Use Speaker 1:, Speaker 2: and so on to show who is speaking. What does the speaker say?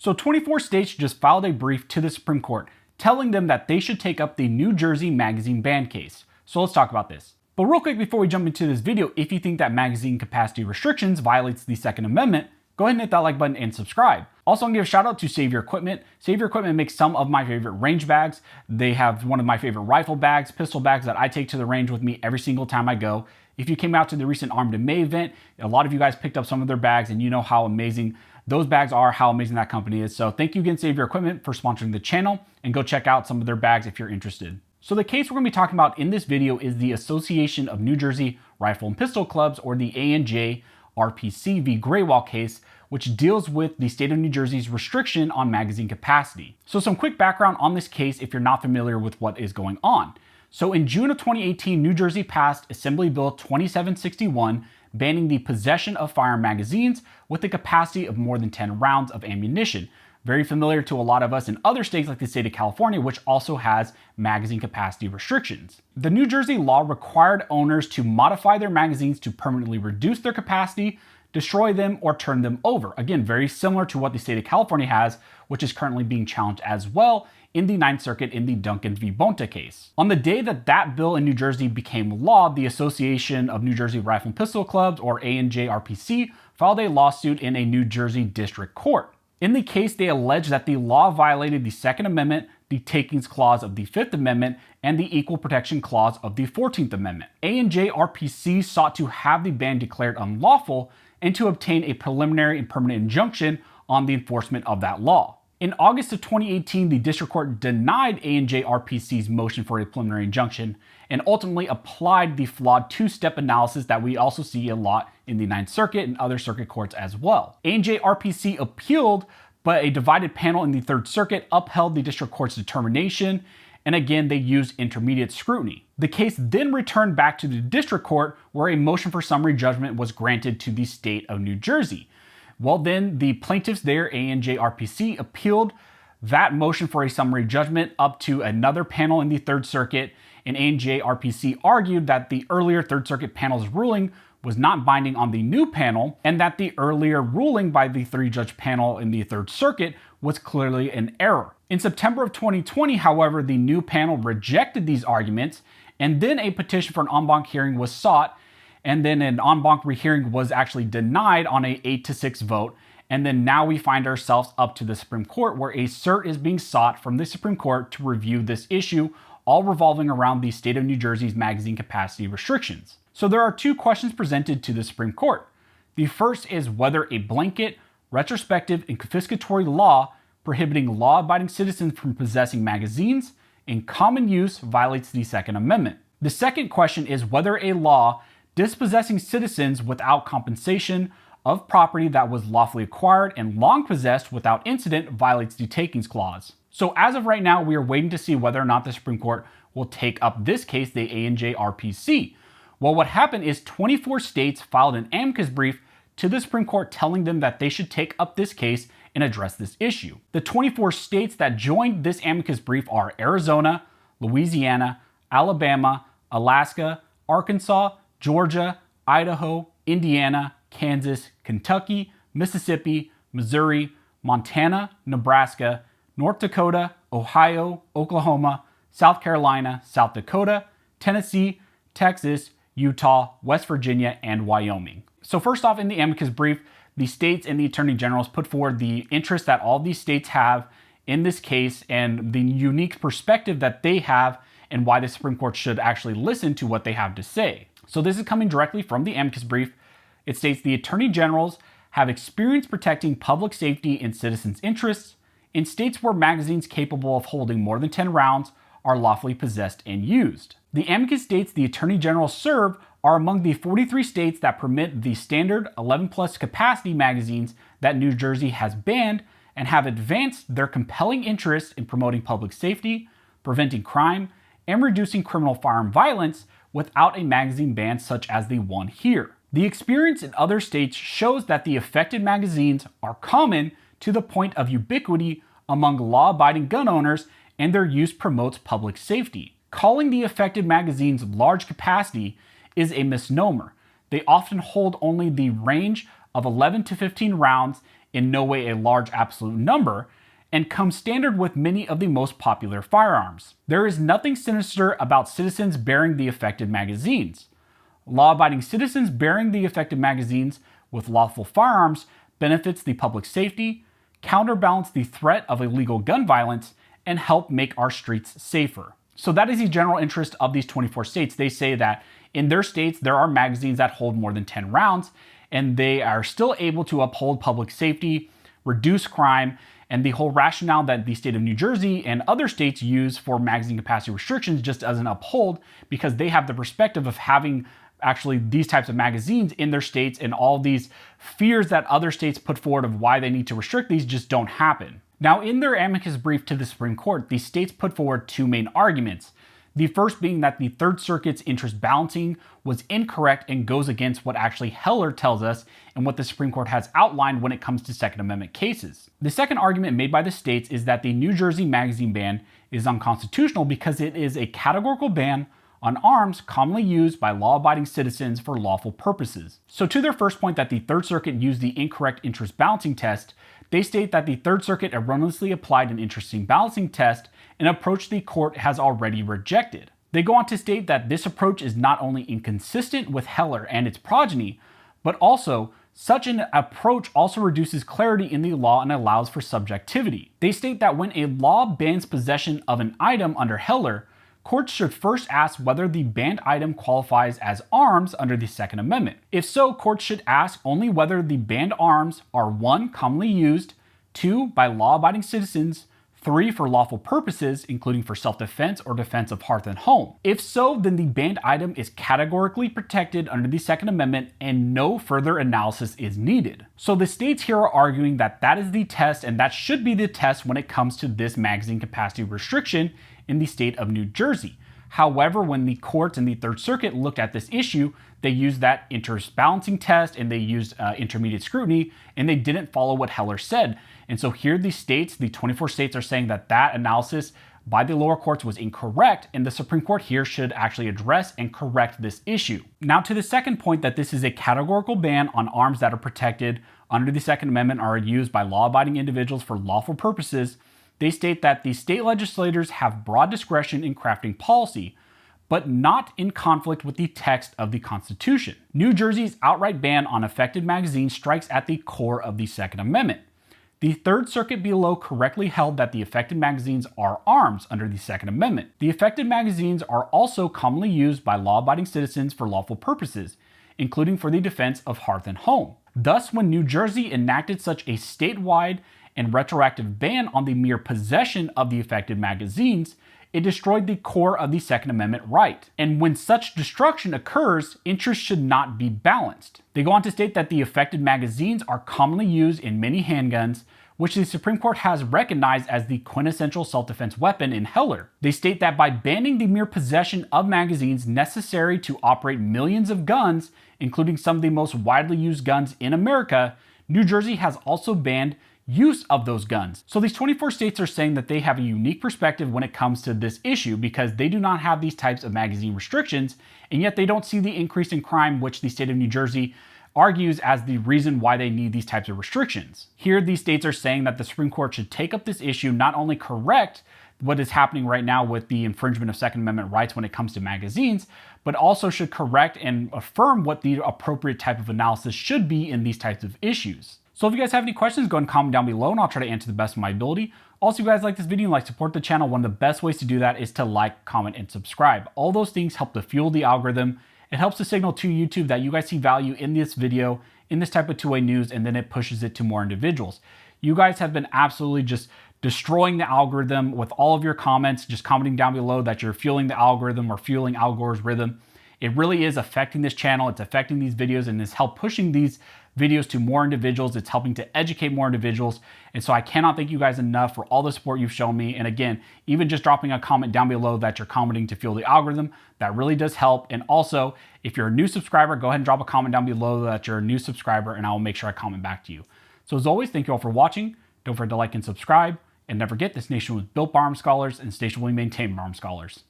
Speaker 1: So 24 states just filed a brief to the Supreme Court telling them that they should take up the New Jersey magazine ban case. So let's talk about this. But real quick before we jump into this video, if you think that magazine capacity restrictions violates the Second Amendment, go ahead and hit that like button and subscribe. Also, I'm gonna give a shout out to Save Your Equipment. Save Your Equipment makes some of my favorite range bags. They have one of my favorite rifle bags, pistol bags that I take to the range with me every single time I go. If you came out to the recent Armed in May event, a lot of you guys picked up some of their bags and you know how amazing those bags are, how amazing that company is. So thank you again, Save Your Equipment, for sponsoring the channel, and go check out some of their bags if you're interested. So the case we're going to be talking about in this video is the Association of New Jersey Rifle and Pistol Clubs, or the ANJRPC v. Grewal case, which deals with the state of New Jersey's restriction on magazine capacity. So some quick background on this case if you're not familiar with what is going on. So in June of 2018, New Jersey passed Assembly Bill 2761, banning the possession of firearm magazines with a capacity of more than 10 rounds of ammunition. Very familiar to a lot of us in other states like the state of California, which also has magazine capacity restrictions. The New Jersey law required owners to modify their magazines to permanently reduce their capacity, destroy them, or turn them over. Again, very similar to what the state of California has, which is currently being challenged as well in the Ninth Circuit in the Duncan v. Bonta case. On the day that bill in New Jersey became law, the Association of New Jersey Rifle and Pistol Clubs, or ANJRPC, filed a lawsuit in a New Jersey district court. In the case, they alleged that the law violated the Second Amendment, the Takings Clause of the Fifth Amendment, and the Equal Protection Clause of the 14th Amendment. ANJRPC sought to have the ban declared unlawful and to obtain a preliminary and permanent injunction on the enforcement of that law. In August of 2018, the district court denied ANJRPC's motion for a preliminary injunction and ultimately applied the flawed two-step analysis that we also see a lot in the Ninth Circuit and other circuit courts as well. ANJRPC appealed, but a divided panel in the Third Circuit upheld the district court's determination, and again, they used intermediate scrutiny. The case then returned back to the district court, where a motion for summary judgment was granted to the state of New Jersey. Well, then the plaintiffs there, ANJRPC, appealed that motion for a summary judgment up to another panel in the Third Circuit, and ANJRPC argued that the earlier Third Circuit panel's ruling was not binding on the new panel, and that the earlier ruling by the three-judge panel in the Third Circuit was clearly an error. In September of 2020, however, the new panel rejected these arguments, and then a petition for an en banc hearing was sought, and then an en banc rehearing was actually denied on a 8-6 vote. And then now we find ourselves up to the Supreme Court, where a cert is being sought from the Supreme Court to review this issue, all revolving around the state of New Jersey's magazine capacity restrictions. So there are two questions presented to the Supreme Court. The first is whether a blanket, retrospective, and confiscatory law prohibiting law-abiding citizens from possessing magazines in common use violates the Second Amendment. The second question is whether a law dispossessing citizens without compensation of property that was lawfully acquired and long possessed without incident violates the Takings Clause. So as of right now, we are waiting to see whether or not the Supreme Court will take up this case, the ANJRPC. Well, what happened is 24 states filed an amicus brief to the Supreme Court telling them that they should take up this case and address this issue. The 24 states that joined this amicus brief are Arizona, Louisiana, Alabama, Alaska, Arkansas, Georgia, Idaho, Indiana, Kansas, Kentucky, Mississippi, Missouri, Montana, Nebraska, North Dakota, Ohio, Oklahoma, South Carolina, South Dakota, Tennessee, Texas, Utah, West Virginia, and Wyoming. So first off, in the amicus brief, the states and the attorney generals put forward the interest that all these states have in this case and the unique perspective that they have and why the Supreme Court should actually listen to what they have to say. So this is coming directly from the amicus brief. It states the attorney generals have experience protecting public safety and citizens' interests in states where magazines capable of holding more than 10 rounds are lawfully possessed and used. The amicus states the attorney general serve are among the 43 states that permit the standard 11+ capacity magazines that New Jersey has banned and have advanced their compelling interest in promoting public safety, preventing crime, and reducing criminal firearm violence without a magazine ban such as the one here. The experience in other states shows that the affected magazines are common to the point of ubiquity among law-abiding gun owners, and their use promotes public safety. Calling the affected magazines large capacity is a misnomer. They often hold only the range of 11 to 15 rounds in no way a large absolute number, and comes standard with many of the most popular firearms. There is nothing sinister about citizens bearing the affected magazines. Law-abiding citizens bearing the affected magazines with lawful firearms benefits the public safety, counterbalance the threat of illegal gun violence, and help make our streets safer. So that is the general interest of these 24 states. They say that in their states, there are magazines that hold more than 10 rounds, and they are still able to uphold public safety, reduce crime, and the whole rationale that the state of New Jersey and other states use for magazine capacity restrictions just doesn't uphold, because they have the perspective of having actually these types of magazines in their states, and all these fears that other states put forward of why they need to restrict these just don't happen. Now, in their amicus brief to the Supreme Court, the states put forward two main arguments. The first being that the Third Circuit's interest balancing was incorrect and goes against what actually Heller tells us and what the Supreme Court has outlined when it comes to Second Amendment cases. The second argument made by the states is that the New Jersey magazine ban is unconstitutional because it is a categorical ban on arms commonly used by law-abiding citizens for lawful purposes. So to their first point that the Third Circuit used the incorrect interest balancing test, they state that the Third Circuit erroneously applied an interesting balancing test, an approach the court has already rejected. They go on to state that this approach is not only inconsistent with Heller and its progeny, but also such an approach also reduces clarity in the law and allows for subjectivity. They state that when a law bans possession of an item under Heller, courts should first ask whether the banned item qualifies as arms under the Second Amendment. If so, courts should ask only whether the banned arms are 1. Commonly used, 2. By law-abiding citizens, 3. For lawful purposes, including for self-defense or defense of hearth and home. If so, then the banned item is categorically protected under the Second Amendment and no further analysis is needed. So the states here are arguing that that is the test, and that should be the test when it comes to this magazine capacity restriction in the state of New Jersey. However, when the courts and the Third Circuit looked at this issue, they used that interest balancing test and they used intermediate scrutiny, and they didn't follow what Heller said. And so here the states, the 24 states, are saying that that analysis by the lower courts was incorrect, and the Supreme Court here should actually address and correct this issue. Now to the second point, that this is a categorical ban on arms that are protected under the Second Amendment or are used by law-abiding individuals for lawful purposes. They state that the state legislators have broad discretion in crafting policy, but not in conflict with the text of the Constitution. New Jersey's outright ban on affected magazines strikes at the core of the Second Amendment. The Third Circuit below correctly held that the affected magazines are arms under the Second Amendment. The affected magazines are also commonly used by law-abiding citizens for lawful purposes, including for the defense of hearth and home. Thus, when New Jersey enacted such a statewide and retroactive ban on the mere possession of the affected magazines, it destroyed the core of the Second Amendment right. And when such destruction occurs, interests should not be balanced. They go on to state that the affected magazines are commonly used in many handguns, which the Supreme Court has recognized as the quintessential self-defense weapon in Heller. They state that by banning the mere possession of magazines necessary to operate millions of guns, including some of the most widely used guns in America, New Jersey has also banned use of those guns. So these 24 states are saying that they have a unique perspective when it comes to this issue, because they do not have these types of magazine restrictions, and yet they don't see the increase in crime, which the state of New Jersey argues as the reason why they need these types of restrictions. Here, these states are saying that the Supreme Court should take up this issue, not only correct what is happening right now with the infringement of Second Amendment rights when it comes to magazines, but also should correct and affirm what the appropriate type of analysis should be in these types of issues. So if you guys have any questions, go ahead and comment down below and I'll try to answer the best of my ability. Also, if you guys like this video and like support the channel, one of the best ways to do that is to like, comment, and subscribe. All those things help to fuel the algorithm. It helps to signal to YouTube that you guys see value in this video, in this type of two-way news, and then it pushes it to more individuals. You guys have been absolutely just destroying the algorithm with all of your comments, just commenting down below that you're fueling the algorithm or fueling Al Gore's rhythm. It really is affecting this channel. It's affecting these videos and it's helped pushing these videos to more individuals. It's helping to educate more individuals. And so I cannot thank you guys enough for all the support you've shown me. And again, even just dropping a comment down below that you're commenting to fuel the algorithm, that really does help. And also, if you're a new subscriber, go ahead and drop a comment down below that you're a new subscriber and I will make sure I comment back to you. So as always, thank you all for watching. Don't forget to like and subscribe. And never forget, this nation was built by armed scholars and this nation will be maintained by armed scholars.